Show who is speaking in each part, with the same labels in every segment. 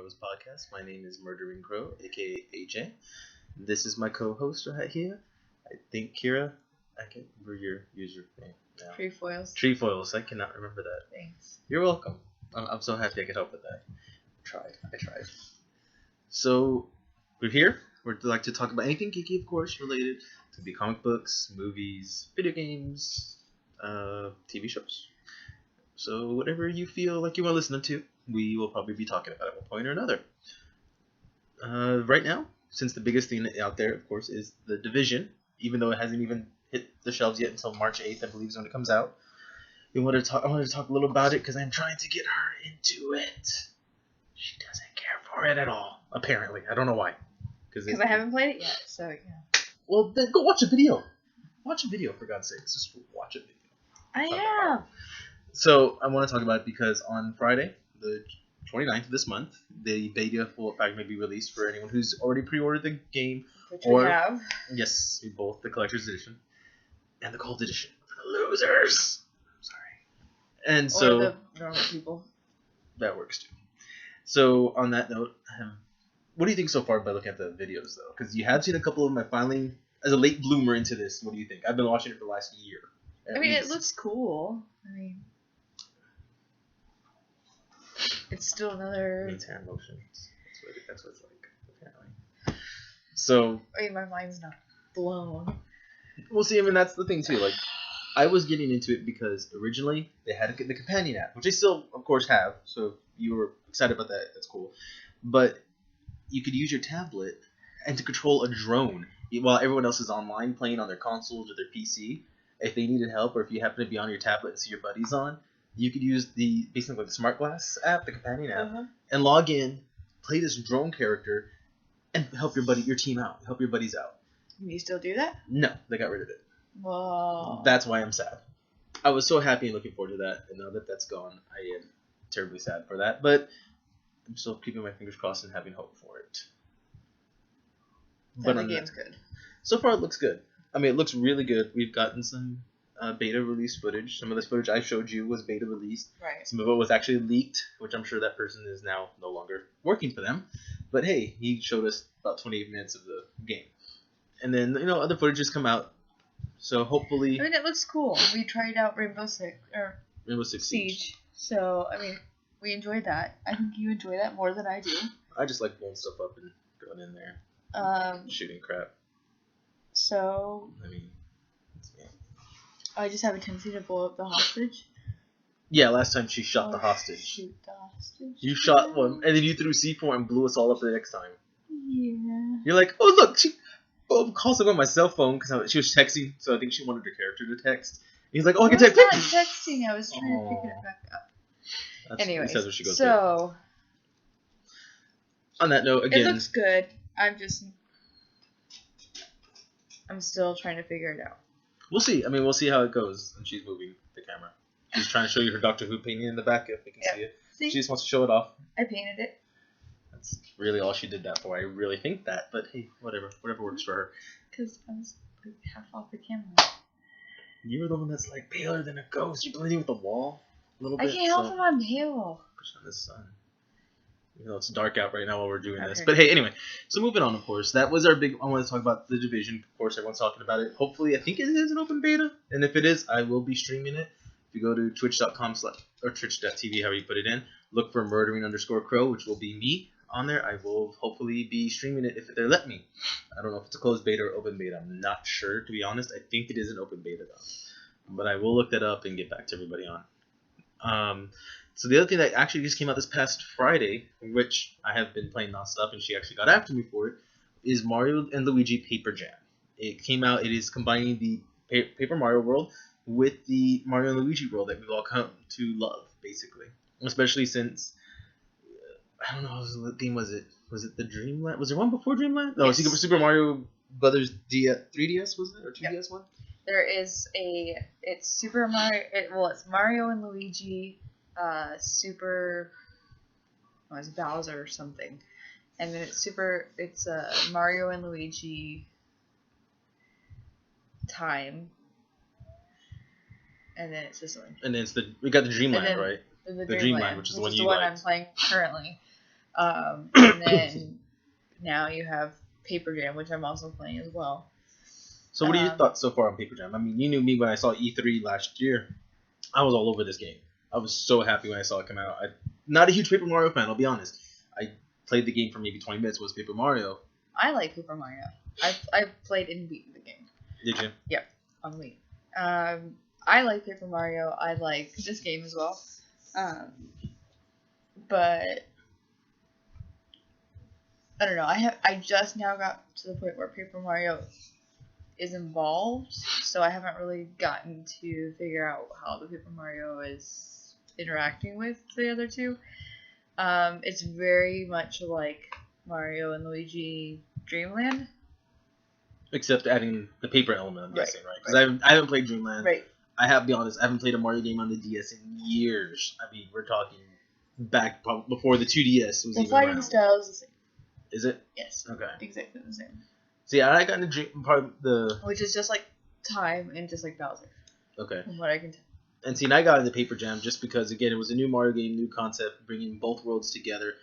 Speaker 1: Crow's podcast. My name is Murdering Crow, aka AJ. This is my co-host right here. I think Kira. I can't remember your username now.
Speaker 2: Trefoils.
Speaker 1: Trefoils. I cannot remember that.
Speaker 2: Thanks.
Speaker 1: You're welcome. I'm so happy I could help with that. I tried. So we're here. We'd like to talk about anything geeky, of course, related. It could be comic books, movies, video games, TV shows. So whatever you feel like you want to listen to, we will probably be talking about at one point or another. Right now, since the biggest thing out there, of course, is The Division, even though it hasn't even hit the shelves yet until March 8th, I believe is when it comes out. I wanted to talk a little about it because I'm trying to get her into it. She doesn't care for it at all, apparently. I don't know why.
Speaker 2: Because I haven't played it yet, so yeah.
Speaker 1: Well, then go watch a video. Watch a video, for God's sake. Just watch a video.
Speaker 2: I am.
Speaker 1: So, I want to talk about it because on Friday, the 29th of this month, the beta will in fact be released for anyone who's already pre-ordered the game.
Speaker 2: Which we have.
Speaker 1: Yes, we both, the Collector's Edition and the Gold Edition for the losers. I'm sorry. And so...
Speaker 2: Or the normal people.
Speaker 1: That works too. So, on that note, what do you think so far by looking at the videos, though? Because you have seen a couple of them. I finally, as a late bloomer into this, what do you think? I've been watching it for the last year.
Speaker 2: I mean, it looks cool. I mean... It's still another...
Speaker 1: It means hand motions. That's what it's like, apparently. So...
Speaker 2: I mean, my mind's not blown.
Speaker 1: Well, see, I mean, that's the thing, too. Like, I was getting into it because originally they had the companion app, which they still, of course, have. So if you were excited about that, that's cool. But you could use your tablet and to control a drone while everyone else is online playing on their consoles or their PC. If they needed help or if you happen to be on your tablet and see your buddies on, you could use basically the Smart Glass app, the companion app, and log in, play this drone character, and help your team out, help your buddies out.
Speaker 2: Can you still do that?
Speaker 1: No, they got rid of it.
Speaker 2: Whoa.
Speaker 1: That's why I'm sad. I was so happy and looking forward to that, and now that that's gone, I am terribly sad for that. But I'm still keeping my fingers crossed and having hope for it.
Speaker 2: But the game's good.
Speaker 1: So far, it looks good. I mean, it looks really good. We've gotten some beta release footage. Some of this footage I showed you was beta released.
Speaker 2: Right.
Speaker 1: Some of it was actually leaked, which I'm sure that person is now no longer working for them. But hey, he showed us about 28 minutes of the game. And then, other footage has come out. So hopefully...
Speaker 2: I mean, it looks cool. We tried out Rainbow Six
Speaker 1: Siege.
Speaker 2: So, I mean, we enjoyed that. I think you enjoy that more than I do.
Speaker 1: I just like blowing stuff up and going in there. Shooting crap.
Speaker 2: So...
Speaker 1: I mean...
Speaker 2: I just have a tendency to blow up the hostage.
Speaker 1: Yeah, last time she shot the hostage.
Speaker 2: Shoot the hostage.
Speaker 1: You shot one, and then you threw C4 and blew us all up the next time.
Speaker 2: Yeah.
Speaker 1: You're like, oh look, she called someone on my cell phone because she was texting, so I think she wanted her character to text. And he's like, oh, I can text.
Speaker 2: I was not texting. I was trying to pick it back up. Anyways, so
Speaker 1: on that note, again,
Speaker 2: it looks good. I'm still trying to figure it out.
Speaker 1: We'll see. I mean, we'll see how it goes. And she's moving the camera. She's trying to show you her Doctor Who painting in the back, if you can see it.
Speaker 2: See?
Speaker 1: She just wants to show it off.
Speaker 2: I painted it.
Speaker 1: That's really all she did that for. I really think that, but hey, whatever works for her.
Speaker 2: Because I was like half off the camera.
Speaker 1: You're the one that's like paler than a ghost. You're blending with the wall a little bit.
Speaker 2: I can't help if I'm pale.
Speaker 1: Push on the sun. It's dark out right now while we're doing this. But hey, anyway. So moving on, of course. That was our big... I want to talk about The Division. Of course, everyone's talking about it. Hopefully, I think it is an open beta. And if it is, I will be streaming it. If you go to twitch.com or twitch.tv, however you put it in, look for murdering_crow, which will be me on there. I will hopefully be streaming it if they let me. I don't know if it's a closed beta or open beta. I'm not sure, to be honest. I think it is an open beta, though. But I will look that up and get back to everybody on. So the other thing that actually just came out this past Friday, which I have been playing nonstop, and she actually got after me for it, is Mario and Luigi Paper Jam. It came out. It is combining the Paper Mario world with the Mario and Luigi world that we've all come to love, basically. Especially since I don't know what game was it? Was it the Dreamland? Was there one before Dreamland? No, yes. Super Mario Brothers 3DS was it or 2DS one?
Speaker 2: There is it's Super Mario. It's Mario and Luigi. It's Bowser or something, and then it's Mario and Luigi Time, and then it's this one.
Speaker 1: And then we got the Dreamland, right?
Speaker 2: The
Speaker 1: Dreamland, which is the one you
Speaker 2: I'm playing currently. And then now you have Paper Jam, which I'm also playing as well.
Speaker 1: So what are your thoughts so far on Paper Jam? I mean, you knew me when I saw E3 last year. I was all over this game. I was so happy when I saw it come out. I'm not a huge Paper Mario fan, I'll be honest. I played the game for maybe 20 minutes, was Paper Mario.
Speaker 2: I like Paper Mario. I've played and beaten the game.
Speaker 1: Did you?
Speaker 2: Yep, on Wii. I like Paper Mario. I like this game as well. But I don't know. I just now got to the point where Paper Mario is involved, so I haven't really gotten to figure out how the Paper Mario is interacting with the other two. It's very much like Mario and Luigi Dreamland.
Speaker 1: Except adding the paper element, I'm guessing, right? Because
Speaker 2: Right.
Speaker 1: I haven't played Dreamland.
Speaker 2: Right.
Speaker 1: I have to be honest, I haven't played a Mario game on the DS in years. I mean, we're talking back before the 2DS was
Speaker 2: The
Speaker 1: even
Speaker 2: fighting
Speaker 1: around.
Speaker 2: style is the same.
Speaker 1: Is it?
Speaker 2: Yes.
Speaker 1: Okay.
Speaker 2: Exactly the same.
Speaker 1: See, I got into part of the...
Speaker 2: Which is just like Time and just like Bowser.
Speaker 1: Okay.
Speaker 2: From what I can tell.
Speaker 1: And see, and I got into Paper Jam just because, again, it was a new Mario game, new concept, bringing both worlds together.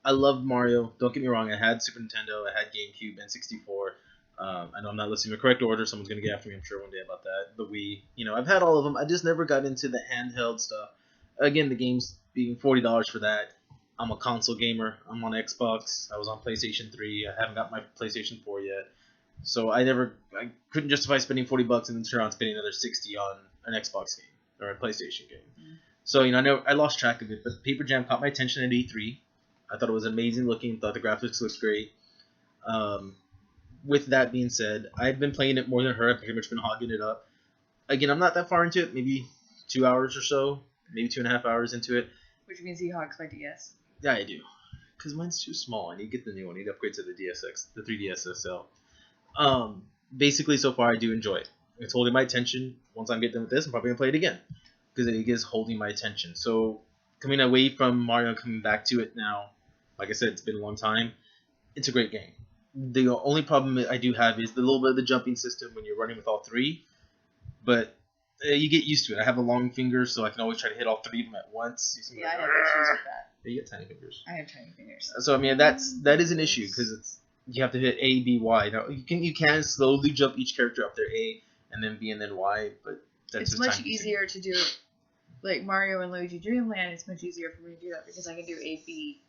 Speaker 1: I loved Mario. Don't get me wrong. I had Super Nintendo, I had GameCube, N64. I know I'm not listing the correct order. Someone's going to get after me, I'm sure, one day about that. The Wii. You know, I've had all of them. I just never got into the handheld stuff. Again, the games being $40 for that. I'm a console gamer. I'm on Xbox. I was on PlayStation 3. I haven't got my PlayStation 4 yet. So I couldn't justify spending $40 and then turn around spending another $60 on an Xbox game or a PlayStation game. So, you know, I lost track of it, but Paper Jam caught my attention at E3. I thought it was amazing looking, thought the graphics looked great. With that being said, I've been playing it more than her. I've pretty much been hogging it up. Again, I'm not that far into it, maybe 2 hours or so, maybe 2.5 hours into it.
Speaker 2: Which means he hogs my DS.
Speaker 1: Yeah, I do. Because mine's too small. I need to get the new one. I need to upgrade to the DSX, the 3DS XL. Basically, so far, I do enjoy it. It's holding my attention. Once I'm getting done with this, I'm probably going to play it again. Because it is holding my attention. So, coming away from Mario and coming back to it now, like I said, it's been a long time. It's a great game. The only problem I do have is the little bit of the jumping system when you're running with all three. But you get used to it. I have a long finger, so I can always try to hit all three of them at once.
Speaker 2: Yeah, I have issues with that.
Speaker 1: Yeah, you get tiny fingers.
Speaker 2: I have tiny fingers.
Speaker 1: So I mean that is an issue because you have to hit A, B, Y. Now you can slowly jump each character up their A and then B and then Y, but that's
Speaker 2: It's much easier to do, like Mario and Luigi Dreamland. It's much easier for me to do that because I can do A, B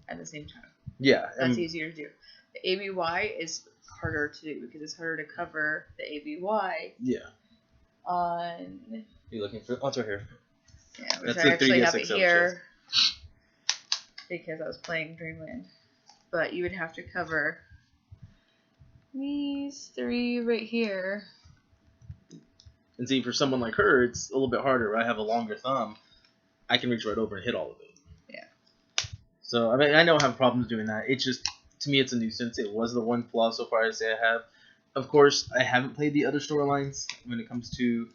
Speaker 2: at the same time.
Speaker 1: Yeah,
Speaker 2: that's easier to do. The A, B, Y is harder to do because it's harder to cover the A, B, Y.
Speaker 1: Yeah.
Speaker 2: On.
Speaker 1: You looking for? Oh, it's right here.
Speaker 2: Yeah, which I actually have it here because I was playing Dreamland. But you would have to cover these three right here.
Speaker 1: And see, for someone like her, it's a little bit harder. Right? I have a longer thumb. I can reach right over and hit all of it.
Speaker 2: Yeah.
Speaker 1: So, I mean, I don't have problems doing that. It's just, to me, it's a nuisance. It was the one flaw so far I say I have. Of course, I haven't played the other storylines when it comes to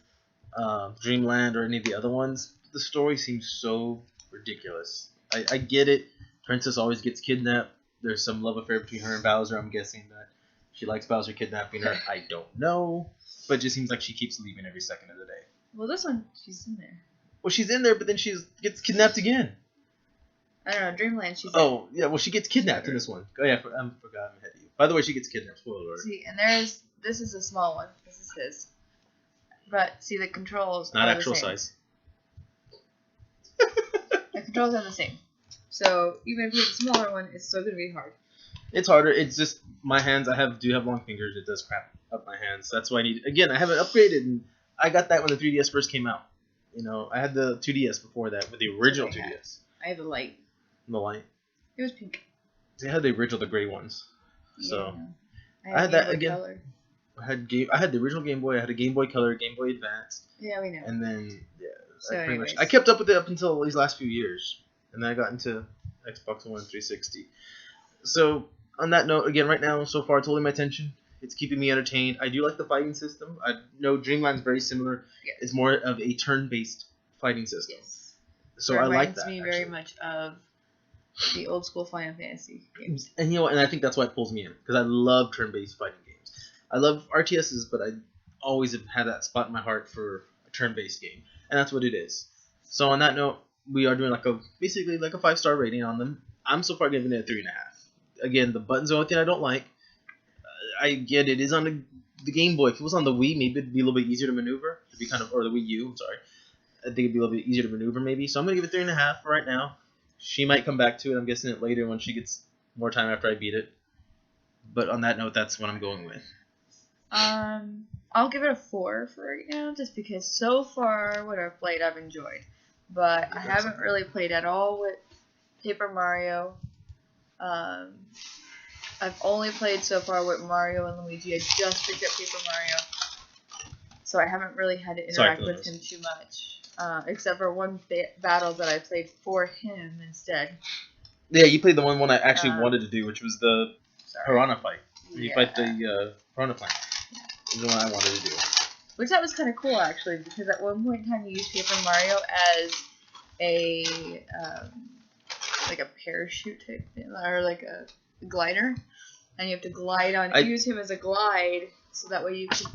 Speaker 1: Dreamland or any of the other ones. The story seems so ridiculous. I get it. Princess always gets kidnapped. There's some love affair between her and Bowser. I'm guessing that she likes Bowser kidnapping her. I don't know. But it just seems like she keeps leaving every second of the day.
Speaker 2: Well, this one, she's in there.
Speaker 1: Well, she's in there, but then she gets kidnapped again.
Speaker 2: I don't know, Dreamland, she's
Speaker 1: Oh, yeah, well, she gets kidnapped in this one. Oh, yeah, I forgot I'm ahead of you. By the way, she gets kidnapped. Spoiler alert.
Speaker 2: See, and this is a small one. This is his. But, see, the controls
Speaker 1: Not
Speaker 2: are
Speaker 1: actual
Speaker 2: the same.
Speaker 1: size.
Speaker 2: The controls are the same. So, even if you have a smaller one, it's still going to be hard.
Speaker 1: It's harder. It's just my hands. I do have long fingers. It does crap up my hands. That's why I need. Again, I haven't upgraded, and I got that when the 3DS first came out. You know, I had the 2DS before that with the original 2DS.
Speaker 2: I had the light.
Speaker 1: The light.
Speaker 2: It was pink.
Speaker 1: They had the original, the gray ones. So
Speaker 2: yeah,
Speaker 1: I had that again.
Speaker 2: Color.
Speaker 1: I had the original Game Boy. I had a Game Boy Color, Game Boy Advance.
Speaker 2: Yeah, we know.
Speaker 1: And then
Speaker 2: So
Speaker 1: I pretty much
Speaker 2: anyways.
Speaker 1: I kept up with it up until these last few years, and then I got into Xbox One 360. So on that note, again, right now so far it's holding my attention. It's keeping me entertained. I do like the fighting system. I know Dreamland's very similar.
Speaker 2: Yes.
Speaker 1: It's more of a turn-based fighting system.
Speaker 2: Yes.
Speaker 1: So I like that.
Speaker 2: Reminds me very much of the old school Final Fantasy games.
Speaker 1: And you know, and I think that's why it pulls me in because I love turn-based fighting games. I love RTSs, but I always have had that spot in my heart for a turn-based game, and that's what it is. So on that note, we are doing basically like a 5-star rating on them. I'm so far giving it a 3.5. Again, the button's the only thing I don't like. I get it is on the Game Boy. If it was on the Wii, maybe it'd be a little bit easier to maneuver. It'd be or the Wii U. I'm sorry. I think it'd be a little bit easier to maneuver maybe. So I'm gonna give it 3.5 right now. She might come back to it. I'm guessing it later when she gets more time after I beat it. But on that note, that's what I'm going with.
Speaker 2: I'll give it a 4 for right now, just because so far what I've played I've enjoyed, but I haven't really played at all with Paper Mario. I've only played so far with Mario and Luigi. I just picked up Paper Mario, so I haven't really had to interact with him too much, except for one battle that I played for him instead.
Speaker 1: Yeah, you played the one I actually wanted to do, which was the Piranha fight. You fight the Piranha plant. Is the one I wanted to do.
Speaker 2: Which that was kind of cool, actually, because at one point in time you used Paper Mario as a like a parachute type thing, or like a glider, and you have to glide on. Use him as a glide, so that way you can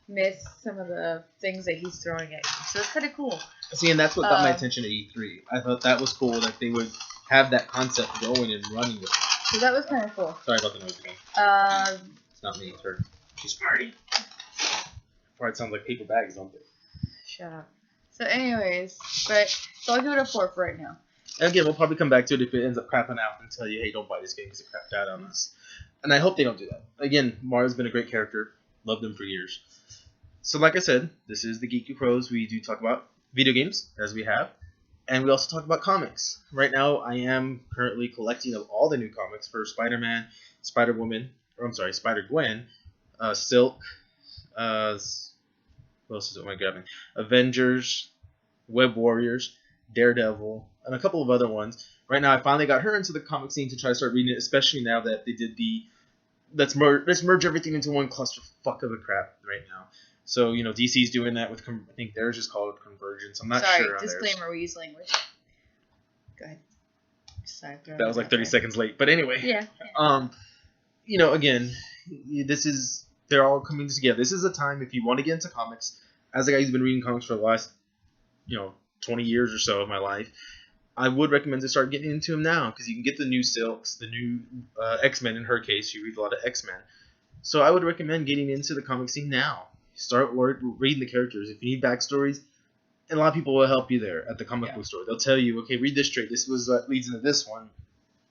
Speaker 2: miss some of the things that he's throwing at you. So it's kind of cool.
Speaker 1: See, and that's what got my attention at E3. I thought that was cool that they would have that concept going and running with it.
Speaker 2: So that was kind of cool.
Speaker 1: Sorry about the noise again. It's not me, it's her. She's farting. Fart sounds like paper bags, don't they?
Speaker 2: Shut up. So anyways, so I'll give it a 4 for right now.
Speaker 1: And again, we'll probably come back to it if it ends up crapping out and tell you, hey, don't buy this game because it crapped out on us. And I hope they don't do that. Again, Mario's been a great character. Loved him for years. So like I said, this is the Geeky Crows. We do talk about video games, as we have. And we also talk about comics. Right now, I am currently collecting of all the new comics for Spider-Man, Spider-Gwen, Silk, what else am I grabbing? Avengers, Web Warriors, Daredevil, and a couple of other ones. Right now, I finally got her into the comic scene to try to start reading it, especially now that they did let's merge everything into one clusterfuck of a crap right now. So, DC's doing that with, I think theirs is called Convergence. I'm not sure on
Speaker 2: disclaimer, we use language. Go ahead.
Speaker 1: That was like 30 seconds late. But anyway.
Speaker 2: Yeah.
Speaker 1: Again, they're all coming together. This is a time, if you want to get into comics, as a guy who's been reading comics for the last, 20 years or so of my life, I would recommend to start getting into them now, because you can get the new Silks, the new X-Men. In her case, she reads a lot of X-Men. So I would recommend getting into the comic scene now. Start reading the characters. If you need backstories, and a lot of people will help you there at the comic book store. They'll tell you, okay, read this trait. This was leads into this one.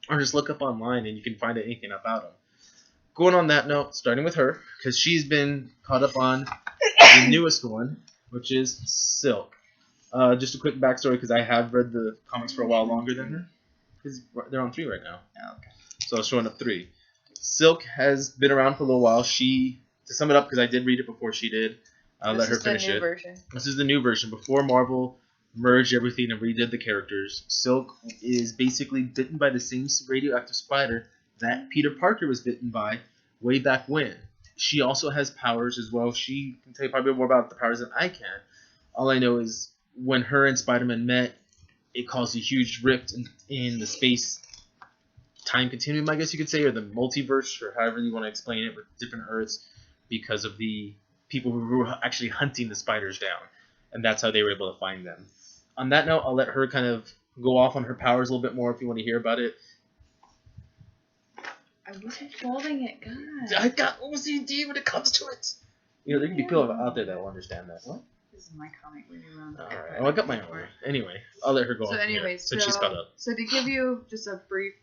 Speaker 1: Or just look up online and you can find anything about them. Going on that note, starting with her, because she's been caught up on the newest one, which is Silk. Just a quick backstory, because I have read the comics for a while longer than her. Because they're on 3 right now.
Speaker 2: Oh, okay.
Speaker 1: So I was showing up 3. Silk has been around for a little while. To sum it up, because I did read it before she did, I'll let her finish it. This is the new version. Before Marvel merged everything and redid the characters, Silk is basically bitten by the same radioactive spider that Peter Parker was bitten by way back when. She also has powers as well. She can tell you probably more about the powers than I can. All I know is when her and Spider-Man met, it caused a huge rift in the space-time continuum, I guess you could say, or the multiverse, or however you want to explain it, with different Earths, because of the people who were actually hunting the spiders down. And that's how they were able to find them. On that note, I'll let her kind of go off on her powers a little bit more if you want to hear about it.
Speaker 2: I wasn't holding it, God.
Speaker 1: I got OCD when it comes to it. There can be people out there that will understand that. What?
Speaker 2: This is my comic when you're around.
Speaker 1: Alright, well, I got my own. Anyway, I'll let her go off since she's caught up.
Speaker 2: So to give you just a brief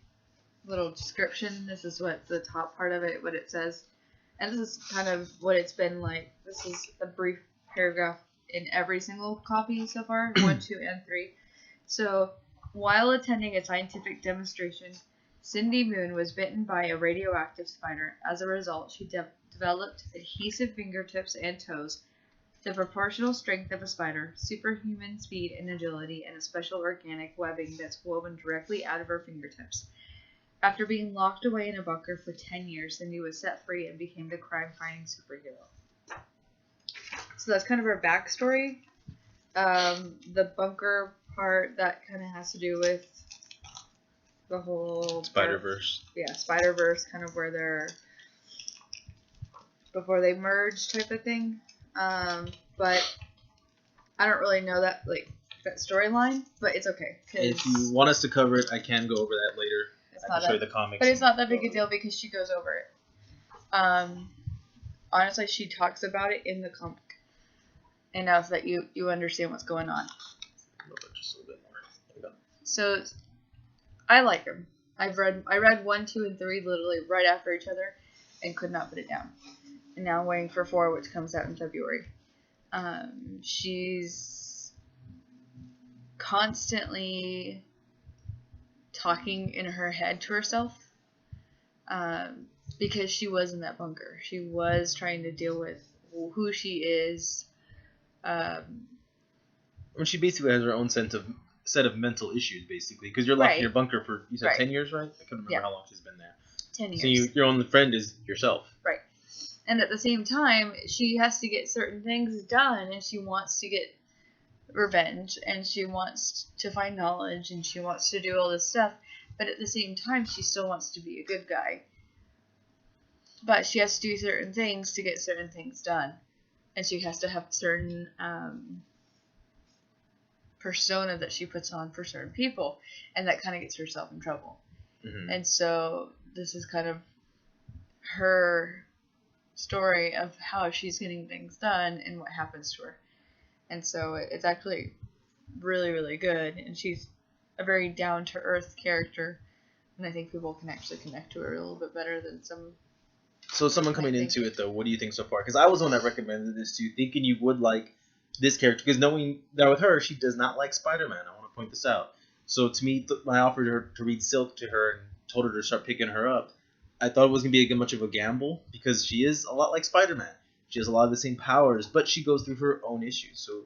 Speaker 2: little description, this is what the top part of it, what it says. And this is kind of what it's been like. This is a brief paragraph in every single copy so far, 1, 2, and 3. So, while attending a scientific demonstration, Cindy Moon was bitten by a radioactive spider. As a result, she developed adhesive fingertips and toes, the proportional strength of a spider, superhuman speed and agility, and a special organic webbing that's woven directly out of her fingertips. After being locked away in a bunker for 10 years, Cindy was set free and became the crime-fighting superhero. So that's kind of her backstory. The bunker part, that kind of has to do with the whole...
Speaker 1: Spider-Verse.
Speaker 2: Spider-Verse, kind of where they're... before they merge type of thing. But I don't really know that storyline, but it's okay.
Speaker 1: If you want us to cover it, I can go over that later. I'll show you the comics.
Speaker 2: But it's not that big a deal because she goes over it. Honestly, she talks about it in the comic enough that you understand what's going on.
Speaker 1: Just a little bit more. There we go.
Speaker 2: So, I like them. I read 1, 2, and 3 literally right after each other, and could not put it down. And now I'm waiting for 4, which comes out in February. She's constantly talking in her head to herself, because she was in that bunker. She was trying to deal with who she is.
Speaker 1: When she basically has her own set of mental issues, basically, because you're locked in your bunker for, you said, 10 years, right? I couldn't remember how long she's been there.
Speaker 2: 10 years.
Speaker 1: So your only friend is yourself.
Speaker 2: Right. And at the same time, she has to get certain things done, and she wants to get revenge, and she wants to find knowledge, and she wants to do all this stuff, but at the same time, she still wants to be a good guy. But she has to do certain things to get certain things done. And she has to have certain persona that she puts on for certain people, and that kind of gets herself in trouble. Mm-hmm. And so this is kind of her story of how she's getting things done and what happens to her. And so it's actually really, really good, and she's a very down-to-earth character, and I think people can actually connect to her a little bit better than some.
Speaker 1: So someone coming into it, though, what do you think so far? Because I was the one that recommended this to you, thinking you would like this character, because knowing that with her, she does not like Spider-Man. I want to point this out. So to me, when I offered her to read Silk to her and told her to start picking her up, I thought it was going to be much of a gamble, because she is a lot like Spider-Man. She has a lot of the same powers, but she goes through her own issues. So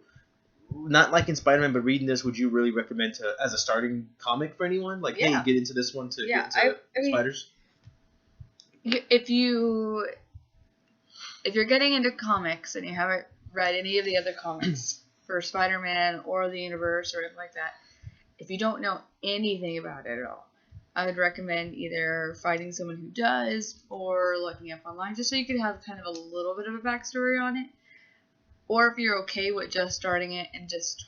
Speaker 1: not liking Spider-Man, but reading this, would you really recommend as a starting comic for anyone? Like, hey, get into this one to get into spiders?
Speaker 2: If you're getting into comics and you haven't read any of the other comics for Spider-Man or the universe or anything like that, if you don't know anything about it at all, I would recommend either finding someone who does or looking up online, just so you can have kind of a little bit of a backstory on it. Or if you're okay with just starting it and just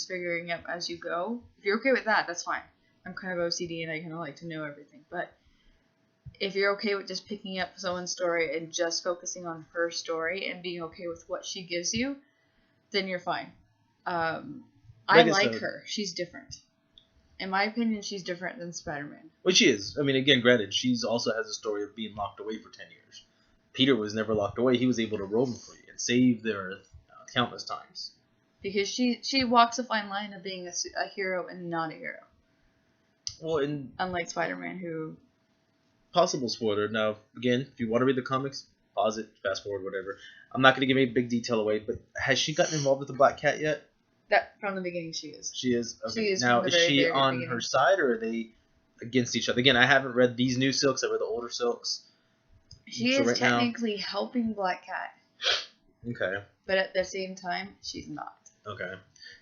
Speaker 2: figuring it as you go, if you're okay with that, that's fine. I'm kind of OCD and I kind of like to know everything, but if you're okay with just picking up someone's story and just focusing on her story and being okay with what she gives you, then you're fine. I like her. She's different. In my opinion, she's different than Spider-Man.
Speaker 1: Well, she is. I mean, again, granted, she also has a story of being locked away for 10 years. Peter was never locked away. He was able to roam free and save the Earth countless times.
Speaker 2: Because she walks a fine line of being a hero and not a hero.
Speaker 1: Well,
Speaker 2: unlike Spider-Man, who...
Speaker 1: Possible spoiler. Now, again, if you want to read the comics, pause it, fast forward, whatever. I'm not going to give any big detail away, but has she gotten involved with the Black Cat yet?
Speaker 2: That from the beginning, she is.
Speaker 1: She is? Okay.
Speaker 2: She is.
Speaker 1: Now, is she
Speaker 2: very
Speaker 1: on
Speaker 2: beginning.
Speaker 1: her side, or are they against each other? Again, I haven't read these new Silks. I read the older Silks.
Speaker 2: She is technically helping Black Cat.
Speaker 1: Okay.
Speaker 2: But at the same time, she's not.
Speaker 1: Okay.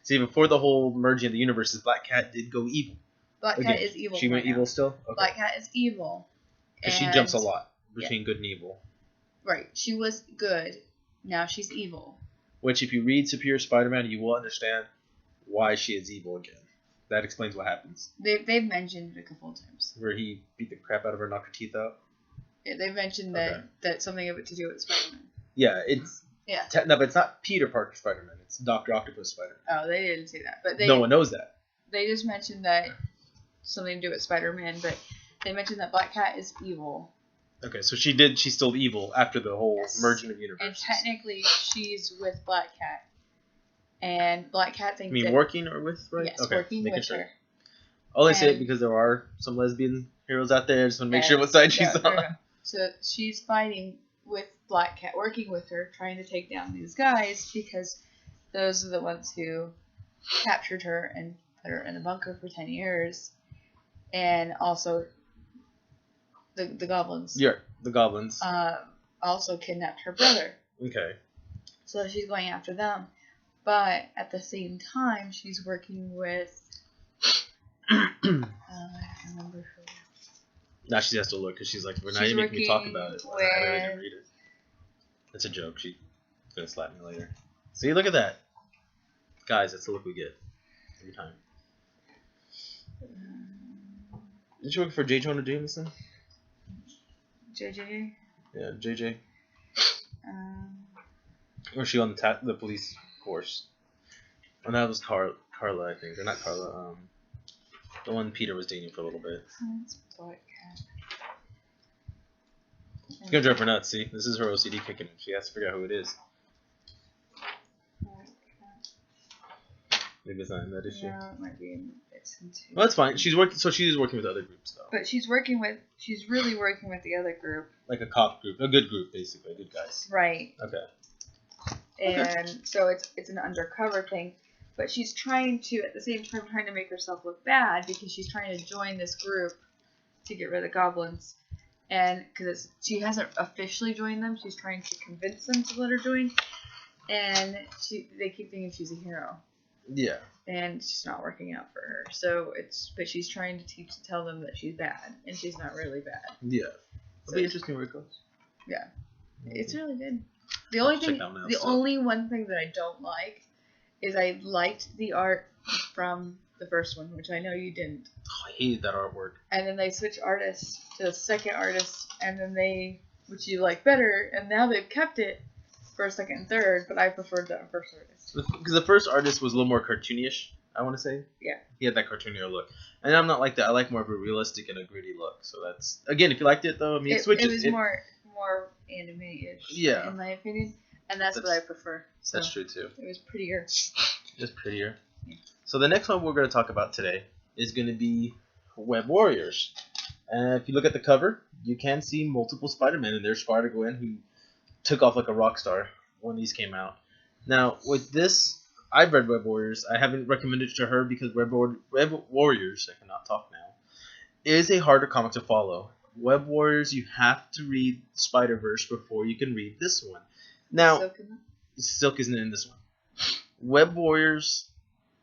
Speaker 1: See, before the whole merging of the universes, Black Cat did go evil.
Speaker 2: Black Cat is evil.
Speaker 1: She went evil still? Okay.
Speaker 2: Black Cat is evil.
Speaker 1: Because she jumps a lot between good and evil.
Speaker 2: Right. She was good. Now she's evil.
Speaker 1: Which, if you read Superior Spider-Man, you will understand why she is evil again. That explains what happens.
Speaker 2: They've mentioned it a couple of times.
Speaker 1: Where he beat the crap out of her and knocked her teeth out?
Speaker 2: Yeah, they've mentioned that something of it to do with Spider-Man.
Speaker 1: Yeah, it's...
Speaker 2: Yeah.
Speaker 1: No, but it's not Peter Parker Spider-Man. It's Dr. Octopus Spider-Man.
Speaker 2: Oh, they didn't say that. But
Speaker 1: no one knows that.
Speaker 2: They just mentioned that something to do with Spider-Man, but they mentioned that Black Cat is evil.
Speaker 1: Okay, so she's still evil after the whole merging of universes.
Speaker 2: And technically, she's with Black Cat. And Black Cat thinks
Speaker 1: working or with, right?
Speaker 2: Yes, working with her.
Speaker 1: I'll only say it because there are some lesbian heroes out there. I just want to make sure what side she's on.
Speaker 2: So she's fighting with Black Cat, working with her, trying to take down these guys because those are the ones who captured her and put her in the bunker for 10 years. And also the goblins.
Speaker 1: Yeah, the goblins.
Speaker 2: Also kidnapped her brother.
Speaker 1: Okay.
Speaker 2: So she's going after them. But at the same time, she's working with... I don't remember who.
Speaker 1: Now she has to look because she's like, now you're making me talk about it. I really didn't read it. It's a joke. She's going to slap me later. See, look at that. Guys, that's the look we get every time. Did she work for J. Jonah Jameson?
Speaker 2: JJ.
Speaker 1: Yeah, JJ. Or was she on the police force? And that was Carla, I think, or not Carla. The one Peter was dating for a little bit.
Speaker 2: It's Black Cat.
Speaker 1: It's gonna drive her nuts. See, this is her OCD kicking in. She has to figure out who it is. Maybe it's not in that issue.
Speaker 2: No, it might be in it's in 2.
Speaker 1: Well, that's fine. She's working. So she is working with other groups, though.
Speaker 2: But she's really working with the other group.
Speaker 1: Like a cop group, a good group, basically, good guys.
Speaker 2: Right.
Speaker 1: Okay.
Speaker 2: And so it's an undercover thing, but she's trying to at the same time trying to make herself look bad because she's trying to join this group to get rid of the goblins, and because she hasn't officially joined them, she's trying to convince them to let her join, and they keep thinking she's a hero.
Speaker 1: Yeah.
Speaker 2: And it's not working out for her. So but she's trying to tell them that she's bad, and she's not really bad.
Speaker 1: Yeah. It'll be interesting where it goes.
Speaker 2: Yeah. It's really good. The only one thing that I don't like is I liked the art from the first one, which I know you didn't.
Speaker 1: Oh, I hated that artwork.
Speaker 2: And then they switched artists to the second artist, and then which you like better, and now they've kept it for second and third, but I preferred the first artist.
Speaker 1: Because the first artist was a little more cartoonish, I want to say.
Speaker 2: Yeah.
Speaker 1: He had that cartoonier look. And I'm not like that. I like more of a realistic and a gritty look. So that's, again, if you liked it, though, I mean, it switches.
Speaker 2: It was more anime-ish,
Speaker 1: yeah,
Speaker 2: in my opinion. And that's what I prefer. So
Speaker 1: that's true, too.
Speaker 2: It was prettier.
Speaker 1: Just prettier.
Speaker 2: Yeah.
Speaker 1: So the next one we're going to talk about today is going to be Web Warriors. And if you look at the cover, you can see multiple Spider-Men in there. Spider-Gwen, who took off like a rock star when these came out. Now, with this, I've read Web Warriors. I haven't recommended it to her because Web Warriors, I cannot talk now, is a harder comic to follow. Web Warriors, you have to read Spider-Verse before you can read this one. Now, Silk isn't in this one. Web Warriors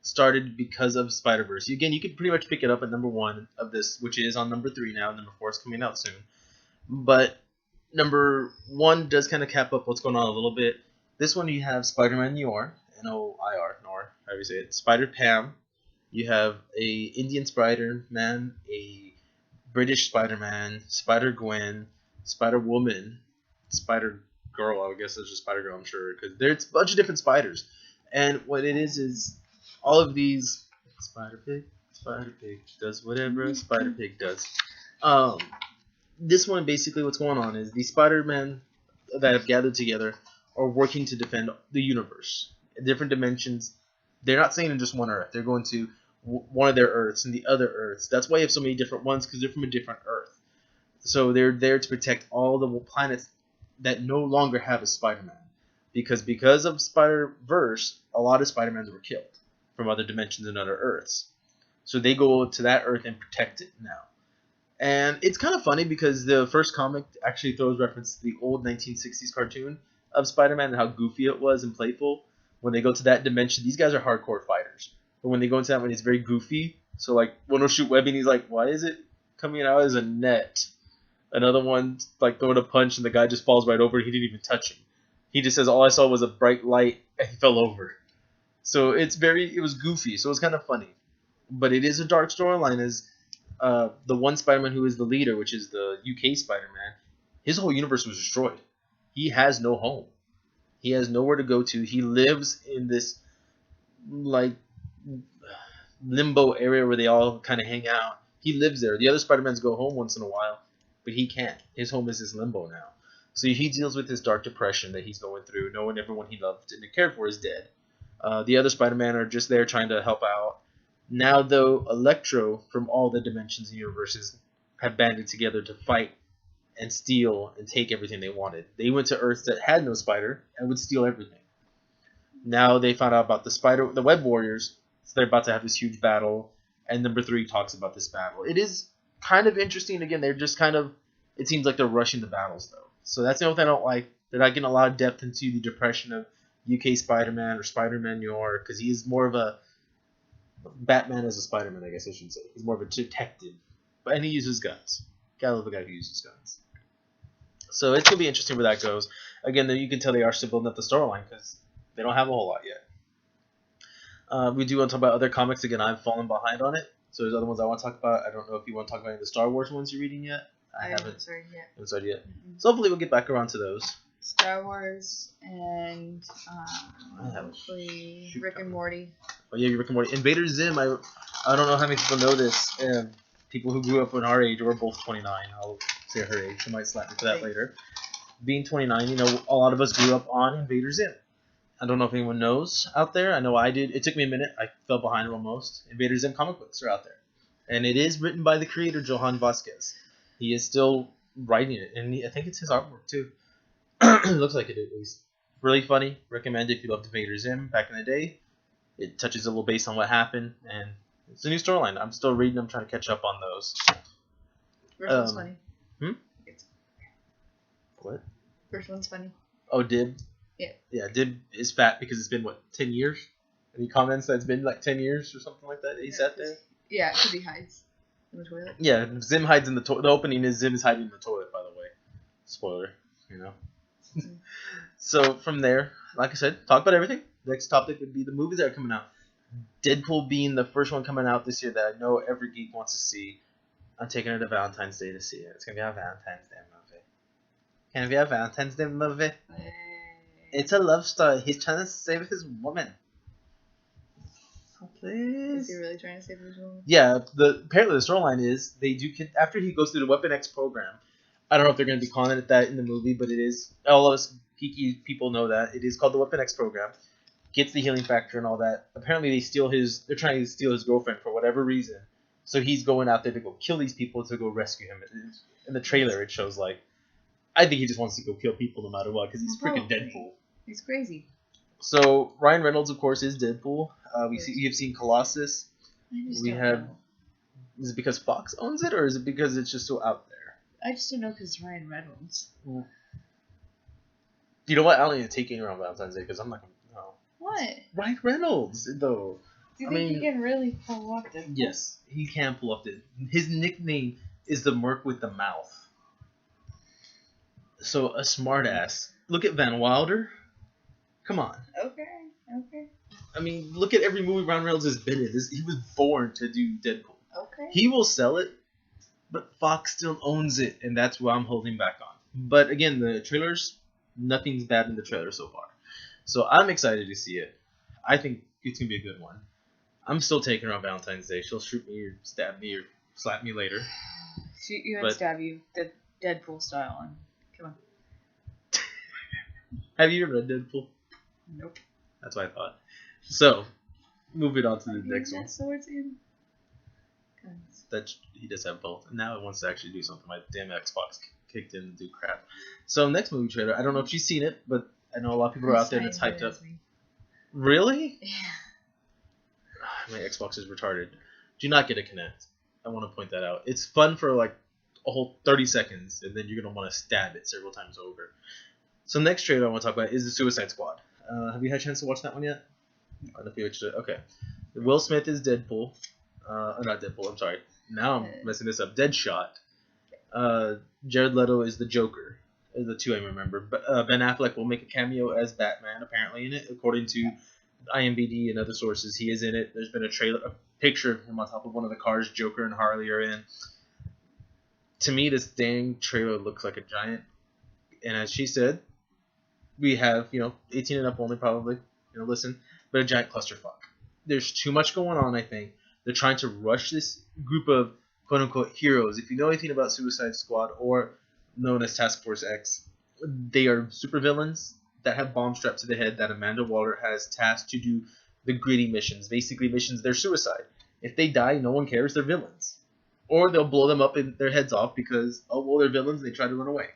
Speaker 1: started because of Spider-Verse. Again, you can pretty much pick it up at number 1 of this, which is on number 3 now. Number 4 is coming out soon. But number 1 does kind of cap up what's going on a little bit. This one you have Spider-Man Noir, N-O-I-R, Noir, however you say it. Spider-Pam. You have a Indian Spider-Man, a British Spider-Man, Spider-Gwen, Spider-Woman, Spider-Girl, I guess it's just Spider-Girl, I'm sure, because there's a bunch of different spiders. And what it is all of these Spider-Pig does whatever a Spider-Pig does. This one, basically what's going on is these Spider-Men that have gathered together are working to defend the universe. In different dimensions. They're not staying in just one Earth. They're going to one of their Earths and the other Earths. That's why you have so many different ones, because they're from a different Earth. So they're there to protect all the planets that no longer have a Spider-Man. Because of Spider-Verse, a lot of Spider-Mans were killed from other dimensions and other Earths. So they go to that Earth and protect it now. And it's kind of funny because the first comic actually throws reference to the old 1960s cartoon of Spider-Man and how goofy it was and playful. When they go to that dimension, these guys are hardcore fighters. But when they go into that one, it's very goofy. So like one will shoot webbing, he's like, why is it coming out as a net? Another one like throwing a punch and the guy just falls right over. He didn't even touch him. He just says, all I saw was a bright light and he fell over. So it was goofy. So it was kind of funny. But it is a dark storyline as the one Spider-Man who is the leader, which is the UK Spider-Man, his whole universe was destroyed. He has no home. He has nowhere to go to. He lives in this like limbo area where they all kind of hang out. He lives there. The other Spider-Mans go home once in a while, but he can't. His home is this limbo now. So he deals with this dark depression that he's going through, knowing everyone he loved and cared for is dead. The other Spider-Man are just there trying to help out. Now, though, Electro from all the dimensions and universes have banded together to fight and steal and take everything they wanted. They went to Earth that had no spider and would steal everything. Now they found out about the Web Warriors, so they're about to have this huge battle, and number 3 talks about this battle. It is kind of interesting. Again, they're just kind of, it seems like they're rushing the battles, though. So that's the only thing I don't like. They're not getting a lot of depth into the depression of UK Spider-Man or Spider-Man Noir, because he is more of a Batman as a Spider-Man, I guess I should say. He's more of a detective, and he uses guns. Gotta love a guy who uses guns. So it's going to be interesting where that goes. Again, you can tell they are still building up the storyline because they don't have a whole lot yet. We do want to talk about other comics. Again, I've fallen behind on it. So there's other ones I want to talk about. I don't know if you want to talk about any of the Star Wars ones you're reading yet.
Speaker 2: I haven't started yet.
Speaker 1: Haven't started yet. So hopefully we'll get back around to those.
Speaker 2: Star Wars and hopefully Rick and Morty.
Speaker 1: Oh yeah, Rick and Morty. Invader Zim. I don't know how many people know this. People who grew up in our age, we're both 29. I'll say her age. She might slap me for that later. Being 29, you know, a lot of us grew up on Invader Zim. I don't know if anyone knows out there. I know I did. It took me a minute. I fell behind almost. Invader Zim comic books are out there. And it is written by the creator, Johan Vasquez. He is still writing it. And I think it's his artwork, too. It looks like it at least. Really funny. Recommend it if you loved Invader Zim back in the day. It touches a little base on what happened. And it's a new storyline. I'm still reading. I'm trying to catch up on those.
Speaker 2: First one's funny.
Speaker 1: What?
Speaker 2: First one's funny.
Speaker 1: Oh, Dib?
Speaker 2: Yeah.
Speaker 1: Yeah, Dib is fat because it's been, 10 years? Any comments that it's been 10 years or something like that? He sat there?
Speaker 2: Yeah, because he hides in the toilet.
Speaker 1: Yeah, Zim hides in the toilet. The opening is Zim is hiding in the toilet, by the way. Spoiler, So from there, like I said, talk about everything. Next topic would be the movies that are coming out. Deadpool being the first one coming out this year that I know every geek wants to see. I'm taking her to Valentine's Day to see it. It's going to be a Valentine's Day movie. Can it be a Valentine's Day movie? It's a love story. He's trying to save his woman. Oh, please.
Speaker 2: Is he really trying to save his woman?
Speaker 1: Yeah. Apparently the storyline is they do after he goes through the Weapon X program. I don't know if they're going to be calling it that in the movie, but it is. All of us geeky people know that it is called the Weapon X program. Gets the healing factor and all that. Apparently they're trying to steal his girlfriend for whatever reason. So he's going out there to go kill these people to go rescue him. In the trailer it shows I think he just wants to go kill people no matter what because he's freaking Deadpool.
Speaker 2: He's crazy.
Speaker 1: So Ryan Reynolds, of course, is Deadpool. You've seen Colossus.
Speaker 2: Is it
Speaker 1: because Fox owns it, or is it because it's just so out there?
Speaker 2: I just don't know because Ryan Reynolds.
Speaker 1: You know what? I don't need to take you around Valentine's Day because I'm not going to. No.
Speaker 2: What?
Speaker 1: Ryan Reynolds, though.
Speaker 2: Do you think he can really pull off Deadpool?
Speaker 1: Yes, he can pull off Deadpool. His nickname is the Merc with the Mouth. So a smartass. Look at Van Wilder. Come on.
Speaker 2: Okay.
Speaker 1: I mean, look at every movie Ryan Reynolds has been in. He was born to do Deadpool.
Speaker 2: Okay.
Speaker 1: He will sell it, but Fox still owns it, and that's what I'm holding back on. But again, the trailers, nothing's bad in the trailer so far. So I'm excited to see it. I think it's going to be a good one. I'm still taking her on Valentine's Day. She'll shoot me or stab me or slap me later.
Speaker 2: Shoot you and stab you, Deadpool style. And come on.
Speaker 1: Have you ever read Deadpool?
Speaker 2: Nope.
Speaker 1: That's what I thought. So, moving on to the next one.
Speaker 2: Swords in guns.
Speaker 1: He does have both. Now it wants to actually do something. My damn Xbox kicked in to do crap. So, next movie trailer. I don't know if she's seen it, but I know a lot of people are out there that's hyped up. Really?
Speaker 2: Yeah.
Speaker 1: My Xbox is retarded. Do not get a Kinect. I want to point that out. It's fun for a whole 30 seconds, and then you're going to want to stab it several times over. So next trailer I want to talk about is the Suicide Squad. Have you had a chance to watch that one yet? I don't know if you watched it. Okay. Will Smith is Deadpool. Not Deadpool, I'm sorry. Now I'm messing this up. Deadshot. Jared Leto is the Joker. The two I remember. But Ben Affleck will make a cameo as Batman, apparently, in it. According to IMDb and other sources, he is in it. There's been a picture of him on top of one of the cars Joker and Harley are in. To me, this dang trailer looks like a giant. And as she said, we have, 18 and up only probably, listen, but a giant clusterfuck. There's too much going on, I think. They're trying to rush this group of quote-unquote heroes. If you know anything about Suicide Squad, or known as Task Force X, they are supervillains that have bombs strapped to the head that Amanda Waller has tasked to do the gritty missions. Basically missions, they're suicide. If they die, no one cares, they're villains. Or they'll blow them up and their heads off because, they're villains and they try to run away.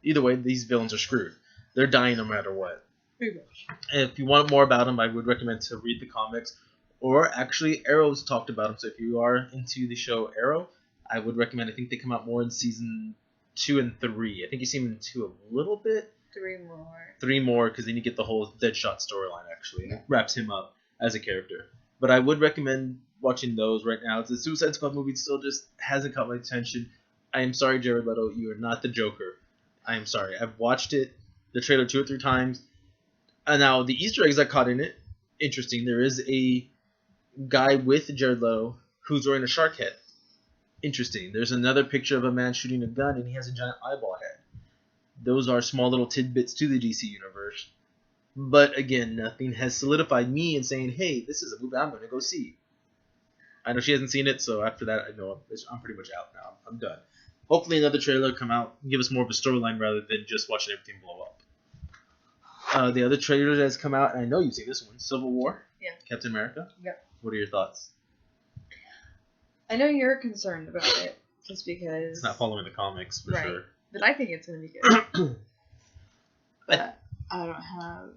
Speaker 1: Either way, these villains are screwed. They're dying no matter what.
Speaker 2: Pretty much.
Speaker 1: And if you want more about them, I would recommend to read the comics. Or actually, Arrow's talked about them. So if you are into the show Arrow, I would recommend. I think they come out more in season 2 and 3. I think you see them in 2 a little bit.
Speaker 2: 3 more.
Speaker 1: 3 more, because then you get the whole Deadshot storyline, actually. And it wraps him up as a character. But I would recommend watching those right now. The Suicide Squad movie still just hasn't caught my attention. I am sorry, Jared Leto. You are not the Joker. I am sorry. I've watched it, the trailer 2 or 3 times. And now, the Easter eggs I caught in it, interesting. There is a guy with Jared Leto who's wearing a shark head. Interesting. There's another picture of a man shooting a gun, and he has a giant eyeball head. Those are small little tidbits to the DC universe. But again, nothing has solidified me in saying, hey, this is a movie I'm going to go see. I know she hasn't seen it, so after that, I know I'm pretty much out now. I'm done. Hopefully another trailer come out and give us more of a storyline rather than just watching everything blow up. The other trailer that has come out, and I know you've seen this one, Civil War.
Speaker 2: Yeah.
Speaker 1: Captain America.
Speaker 2: Yep.
Speaker 1: What are your thoughts?
Speaker 2: I know you're concerned about it, just because...
Speaker 1: It's not following the comics, for sure.
Speaker 2: But I think it's going to be good. But I don't have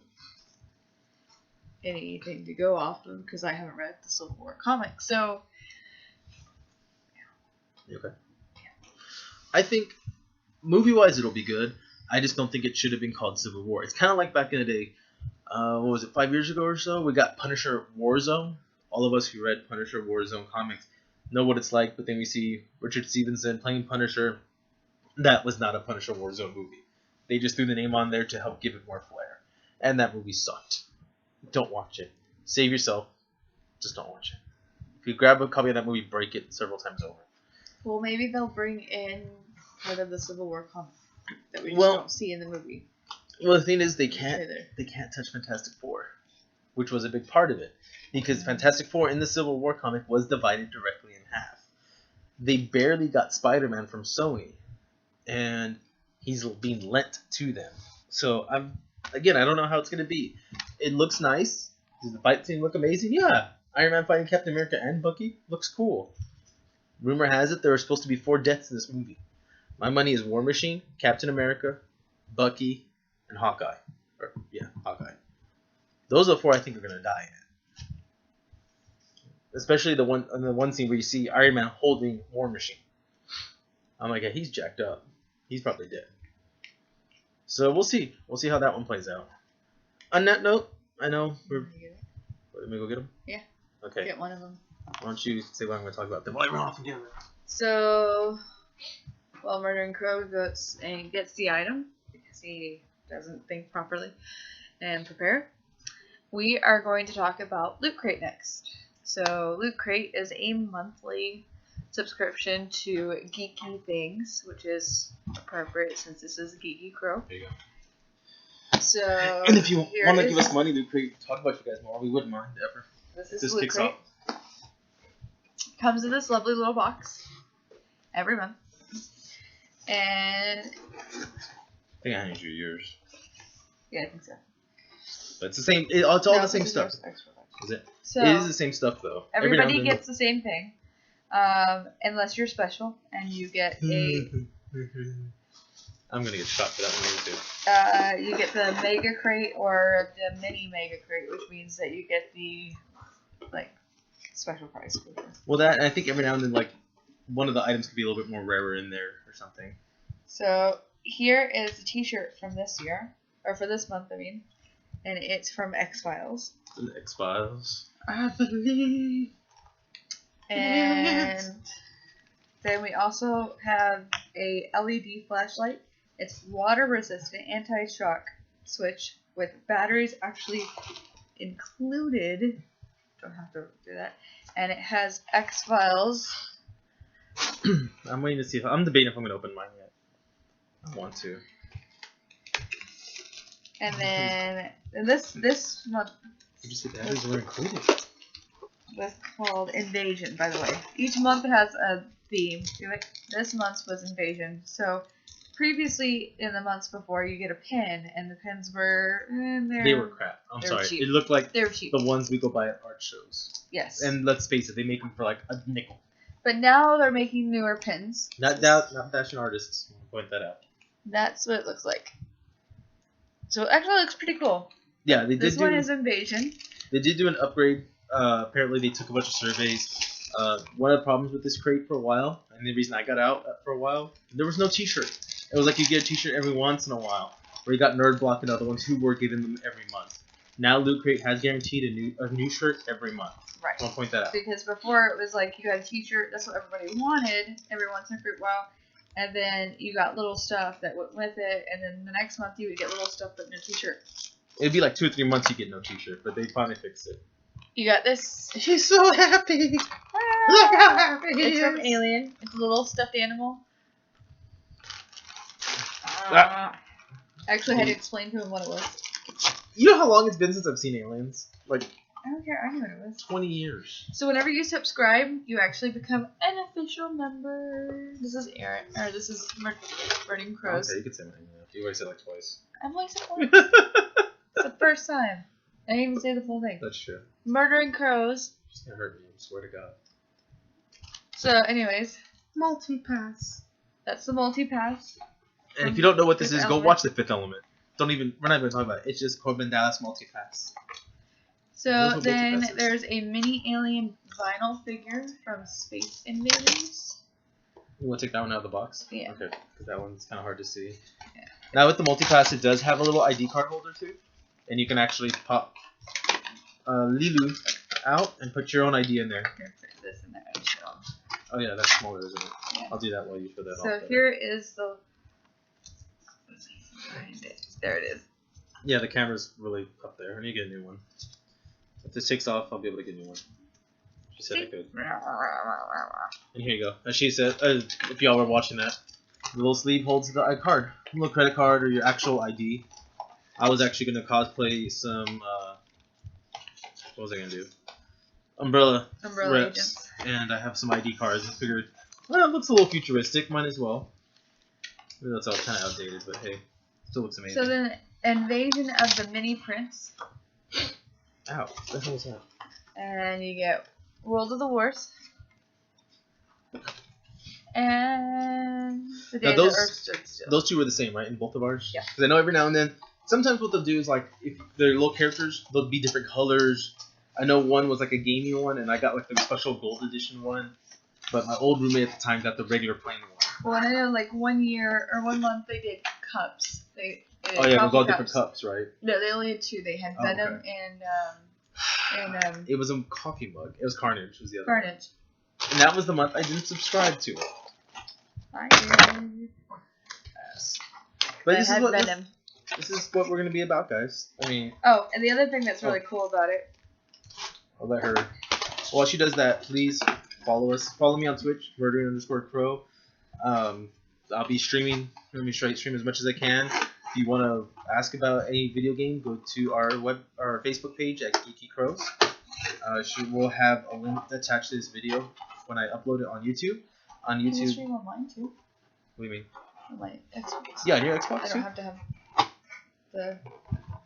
Speaker 2: anything to go off of because I haven't read the Civil War comic. So,
Speaker 1: okay. I think movie-wise it'll be good. I just don't think it should have been called Civil War. It's kind of like back in the day. What was it? 5 years ago or so, we got Punisher Warzone. All of us who read Punisher Warzone comics know what it's like. But then we see Richard Stevenson playing Punisher. That was not a Punisher Warzone movie. They just threw the name on there to help give it more flair. And that movie sucked. Don't watch it. Save yourself. Just don't watch it. If you grab a copy of that movie, break it several times over.
Speaker 2: Well, maybe they'll bring in part of the Civil War comic that we just don't see in the movie.
Speaker 1: Well, the thing is, they can't touch Fantastic Four, which was a big part of it. Because Fantastic Four in the Civil War comic was divided directly in half. They barely got Spider-Man from Sony. And he's being lent to them. So, I don't know how it's going to be. It looks nice. Does the fight scene look amazing? Yeah. Iron Man fighting Captain America and Bucky looks cool. Rumor has it there are supposed to be 4 deaths in this movie. My money is War Machine, Captain America, Bucky, and Hawkeye. Hawkeye. Those are the 4 I think are going to die in it. Especially the one scene where you see Iron Man holding War Machine. I'm like, yeah, he's jacked up. He's probably dead. So we'll see. We'll see how that one plays out. On that note, I know we're... Let me go get them?
Speaker 2: Yeah.
Speaker 1: Okay.
Speaker 2: Get one of them.
Speaker 1: Why don't you say what I'm going to talk about? Then we'll run off together.
Speaker 2: So, while Murdering Crow goes and gets the item, because he doesn't think properly and prepare, we are going to talk about Loot Crate next. So, Loot Crate is a monthly subscription to Geeky Things, which is appropriate since this is Geeky Crow.
Speaker 1: There you go.
Speaker 2: So,
Speaker 1: and if you want to give us money to talk about you guys more, we wouldn't mind ever.
Speaker 2: This is Loot Crate. Comes in this lovely little box every month. And
Speaker 1: I think I handed you yours.
Speaker 2: Yeah, I think so.
Speaker 1: But it's the same. It's all the same stuff. Is it?
Speaker 2: So
Speaker 1: it is the same stuff though.
Speaker 2: Everybody gets the same thing, unless you're special and you get a.
Speaker 1: I'm gonna get shot for that one too.
Speaker 2: You get the Mega Crate or the Mini Mega Crate, which means that you get the special price.
Speaker 1: Well, that I think every now and then one of the items could be a little bit more rarer in there or something.
Speaker 2: So here is a T-shirt from this year, or for this month, I mean, and it's from X-Files.
Speaker 1: X-Files. I believe.
Speaker 2: And then we also have a LED flashlight. It's water-resistant, anti-shock switch with batteries actually included. Don't have to do that. And it has X-Files.
Speaker 1: I'm waiting to see I'm debating if I'm going to open mine yet. I want to.
Speaker 2: And then this month.
Speaker 1: You just said batteries were included.
Speaker 2: Was called Invasion, by the way. Each month has a theme to it. This month's was Invasion. So previously, in the months before, you get a pin, and the pins were
Speaker 1: they were crap. I'm sorry.
Speaker 2: Cheap.
Speaker 1: It looked like
Speaker 2: they were cheap.
Speaker 1: The ones we go buy at art shows.
Speaker 2: Yes.
Speaker 1: And let's face it, they make them for like a nickel.
Speaker 2: But now they're making newer pins.
Speaker 1: Not fashion artists. I'll point that out.
Speaker 2: That's what it looks like. So it actually looks pretty cool.
Speaker 1: Yeah, they did.
Speaker 2: This one is Invasion.
Speaker 1: They did do an upgrade. Apparently, they took a bunch of surveys. One of the problems with this crate for a while, and the reason I got out for a while, there was no T-shirt. It was like you get a T-shirt every once in a while. Where you got Nerd Block and other ones who were giving them every month. Now Loot Crate has guaranteed a new shirt every month.
Speaker 2: Right.
Speaker 1: I'll point that out.
Speaker 2: Because before it was like you got a T-shirt, that's what everybody wanted every once in a while, and then you got little stuff that went with it, and then the next month you would get little stuff but no T-shirt.
Speaker 1: It'd be like 2 or 3 months you get no T-shirt, but they finally fixed it.
Speaker 2: You got this.
Speaker 1: She's so happy. Look how happy he
Speaker 2: It's
Speaker 1: is.
Speaker 2: from Alien. It's a little stuffed animal.
Speaker 1: Ah.
Speaker 2: I actually had to explain to him what it was.
Speaker 1: You know how long it's been since I've seen Aliens? Like
Speaker 2: I don't care. I knew what it was.
Speaker 1: 20 years.
Speaker 2: So whenever you subscribe, you actually become an official member. This is Aaron, or this is Burning Crows.
Speaker 1: Okay, you can say my name. You already said it like twice.
Speaker 2: I've only said it once. It's the first time. I didn't even say the full thing.
Speaker 1: That's true.
Speaker 2: Murdering Crows.
Speaker 1: It's gonna hurt me. I swear to God.
Speaker 2: So, anyways,
Speaker 1: Multi-pass.
Speaker 2: that's the multi-pass.
Speaker 1: And if you don't know what this
Speaker 2: Fifth
Speaker 1: is,
Speaker 2: Element.
Speaker 1: go watch The Fifth Element. We're not even talking about it. It's just Corbin Dallas multi-pass.
Speaker 2: So
Speaker 1: Those are
Speaker 2: then
Speaker 1: multi-passes.
Speaker 2: there's a mini alien vinyl figure from Space Invaders.
Speaker 1: You want to take that one out of the box?
Speaker 2: Yeah.
Speaker 1: Okay, because that one's kind of hard to see.
Speaker 2: Yeah.
Speaker 1: Now with the multi-pass, it does have a little ID card holder too. And you can actually pop Lilu out and put your own ID in there.
Speaker 2: Here, put this in there. and show.
Speaker 1: Oh yeah, that's smaller, isn't it?
Speaker 2: Yeah.
Speaker 1: I'll do that while you show that off.
Speaker 2: So
Speaker 1: there.
Speaker 2: here is the. There it is.
Speaker 1: Yeah, the camera's really up there. I need to get a new one. If this takes off, I'll be able to get a new one. She said I could. And here you go. As she said, if y'all were watching that, the little sleeve holds the card, a little credit card or your actual ID. I was actually gonna cosplay some. What was I gonna do? Umbrella
Speaker 2: Umbrella
Speaker 1: reps,
Speaker 2: agents.
Speaker 1: and I have some ID cards. I figured, well, it looks a little futuristic. Might as well. Maybe that's all kind of outdated, but hey, still looks amazing.
Speaker 2: So then, Invasion of the Mini Prince.
Speaker 1: Ow! What the hell is that?
Speaker 2: And you get World of the Wars. And the Day
Speaker 1: Now
Speaker 2: of the Earth Stood Still.
Speaker 1: Those two were the same, right, in both of ours?
Speaker 2: Yeah.
Speaker 1: Because I know every now and then, sometimes what they'll do is, like, if they're little characters, they'll be different colors. I know one was, like, a gaming one, and I got, like, the special gold edition one. But my old roommate at the time got the regular plain one.
Speaker 2: Well, and I know, like, 1 year or 1 month they did cups. They did
Speaker 1: Oh, yeah, it was
Speaker 2: coffee
Speaker 1: all different cups, right?
Speaker 2: No, they only had 2. They had
Speaker 1: Oh,
Speaker 2: Venom
Speaker 1: okay.
Speaker 2: and
Speaker 1: It was a coffee mug. It was Carnage, was the other
Speaker 2: Carnage.
Speaker 1: one. And that was the month I didn't subscribe to it.
Speaker 2: I did.
Speaker 1: But
Speaker 2: I
Speaker 1: this
Speaker 2: had
Speaker 1: is,
Speaker 2: Venom.
Speaker 1: this is what we're going to be about, guys. I mean,
Speaker 2: Oh, and the other thing that's really cool about it.
Speaker 1: I'll let her. While she does that, please follow us. Follow me on Twitch, Murdering_Crow. I'll be streaming. Let me stream as much as I can. If you want to ask about any video game, go to our Facebook page at Geeky Crows. She will have a link attached to this video when I upload it on YouTube. On
Speaker 2: Can you
Speaker 1: YouTube.
Speaker 2: stream online too?
Speaker 1: What do you mean?
Speaker 2: On my Xbox.
Speaker 1: Yeah, on your
Speaker 2: I
Speaker 1: Xbox
Speaker 2: don't
Speaker 1: too.
Speaker 2: have to have the.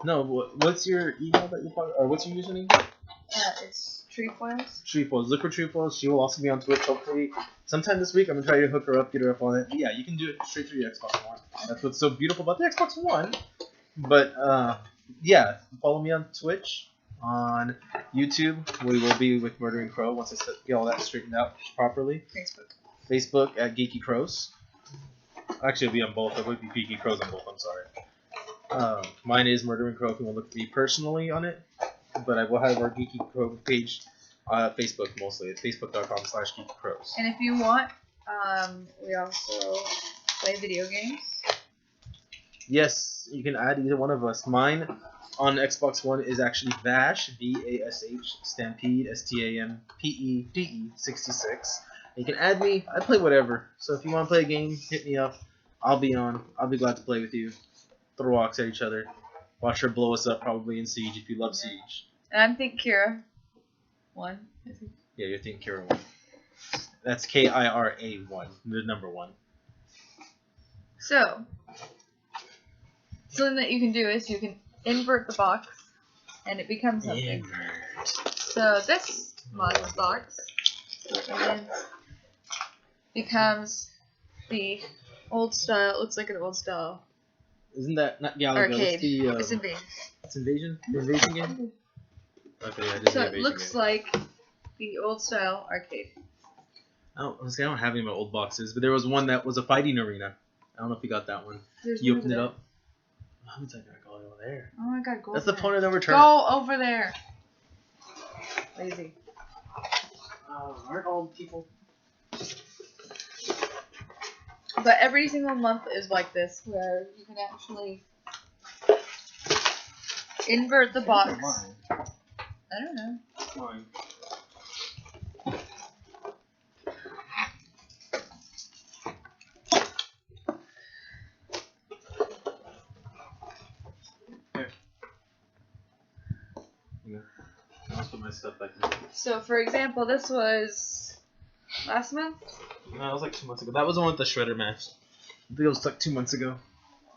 Speaker 1: No, what's your email that you or what's your username?
Speaker 2: It's Trefoils.
Speaker 1: Trefoils. Look for Trefoils. She will also be on Twitch. Hopefully, sometime this week, I'm gonna try to hook her up, get her up on it. Yeah, you can do it straight through your Xbox One. That's what's so beautiful about the Xbox One. But yeah, follow me on Twitch, on YouTube. We will be with Murdering Crow once I get all that straightened out properly. Facebook at Geeky Crows. Actually, it'll be on both. It would be Geeky Crows on both. I'm sorry. Mine is Murdering Crow if you want to look for me personally on it. But I will have our Geeky Crow page Facebook mostly. It's facebook.com/Geeky Crows.
Speaker 2: And if you want, we also play video games.
Speaker 1: Yes, you can add either one of us. Mine on Xbox One is actually Vash, VASH, Stampede, STAMPEDE 66. You can add me. I play whatever. So if you want to play a game, hit me up. I'll be on. I'll be glad to play with you. Throw rocks at each other. Watch her blow us up probably in Siege if you love Siege.
Speaker 2: And I'm Think Kira. 1. I think.
Speaker 1: Yeah, you're thinking Kira 1. That's KIRA 1, the number 1.
Speaker 2: So, something that you can do is you can invert the box, and it becomes something. So this month's box becomes the old style. It looks like an old style
Speaker 1: Isn't that not Galaga?
Speaker 2: arcade.
Speaker 1: What's the,
Speaker 2: It's Invasion.
Speaker 1: it's Invasion? The Invasion game? Okay, yeah, I did
Speaker 2: So
Speaker 1: the
Speaker 2: it
Speaker 1: Invasion
Speaker 2: looks
Speaker 1: game.
Speaker 2: like the old style arcade.
Speaker 1: I don't have any of my old boxes, but there was one that was a fighting arena. I don't know if you got that one.
Speaker 2: There's
Speaker 1: You
Speaker 2: one
Speaker 1: opened it
Speaker 2: over
Speaker 1: up. How was I gonna go over there?
Speaker 2: there. Oh my god, go
Speaker 1: That's
Speaker 2: over
Speaker 1: the
Speaker 2: there.
Speaker 1: point of no return.
Speaker 2: Go over there. Lazy.
Speaker 1: Aren't all people?
Speaker 2: But every single month is like this, where you can actually invert the box. I don't know.
Speaker 1: Fine. Here. Yeah. I'll put my stuff back in.
Speaker 2: So, for example, this was last month.
Speaker 1: No, it was like 2 months ago. That was the one with the shredder match. I think it was like 2 months ago.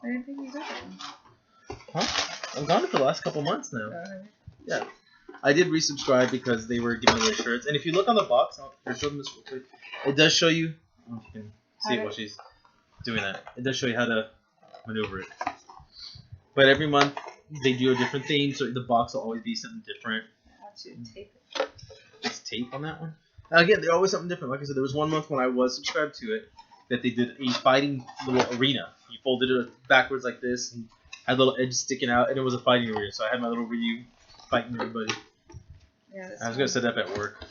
Speaker 2: I didn't think you got it.
Speaker 1: Huh? I'm gone for the last couple months now. Yeah. I did resubscribe because they were giving away shirts. And if you look on the box, I'll show them this real quick. It does show you. I don't know if you can see it while she's doing that. It does show you how to maneuver it. But every month they do a different theme, so the box will always be something different.
Speaker 2: I want you to tape it.
Speaker 1: There's tape on that one. And again, they're always something different. Like I said, there was 1 month when I was subscribed to it that they did a fighting little arena. You folded it backwards like this and had little edges sticking out, and it was a fighting arena. So I had my little Ryu fighting everybody.
Speaker 2: Yeah,
Speaker 1: I was gonna set up at work.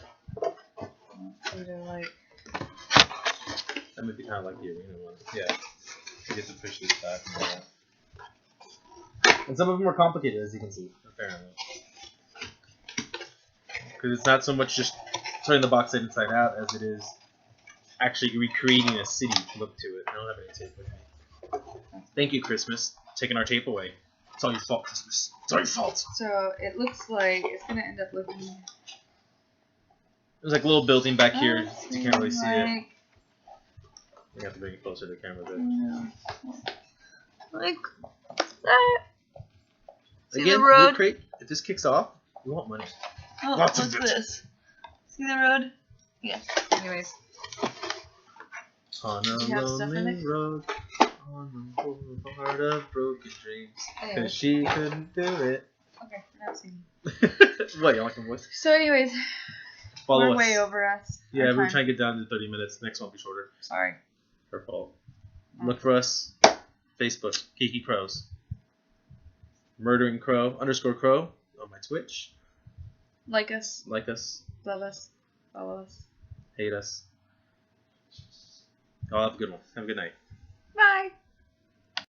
Speaker 2: Like.
Speaker 1: That might be kind of like the arena one. Yeah. You get to push these back and all that. And some of them are complicated, as you can see, apparently. Because it's not so much just turning the box inside out as it is actually recreating a city look to it. I don't have any tape with me. Thank you, Christmas. Taking our tape away. It's all your fault, Christmas. It's all your fault.
Speaker 2: So it looks like it's gonna end up looking.
Speaker 1: There's like a little building back here. You can't really see it.
Speaker 2: like,
Speaker 1: You have to bring it closer to the camera a bit.
Speaker 2: like that. See
Speaker 1: Again,
Speaker 2: the road?
Speaker 1: Loot Crate, if this kicks off, we want money.
Speaker 2: Oh,
Speaker 1: Lots
Speaker 2: what's
Speaker 1: of
Speaker 2: this? See the road? Yeah. Anyways.
Speaker 1: On a
Speaker 2: You have stuff in
Speaker 1: lonely
Speaker 2: it?
Speaker 1: road, on the boulevard of broken dreams,
Speaker 2: Anyways.
Speaker 1: because she couldn't do it.
Speaker 2: Okay, now singing.
Speaker 1: What, you like the voice?
Speaker 2: So anyways,
Speaker 1: Follow
Speaker 2: we're
Speaker 1: us.
Speaker 2: way over us.
Speaker 1: Yeah,
Speaker 2: Our
Speaker 1: we're
Speaker 2: time.
Speaker 1: trying to get down to 30 minutes. Next one will be shorter.
Speaker 2: Sorry.
Speaker 1: Her fault. Look for us. Facebook, Geeky Crows. Murdering Crow _ Crow on my Twitch.
Speaker 2: Like us,
Speaker 1: Like us.
Speaker 2: love us, follow us.
Speaker 1: Hate us. Y'all have a good one. Have a good night.
Speaker 2: Bye.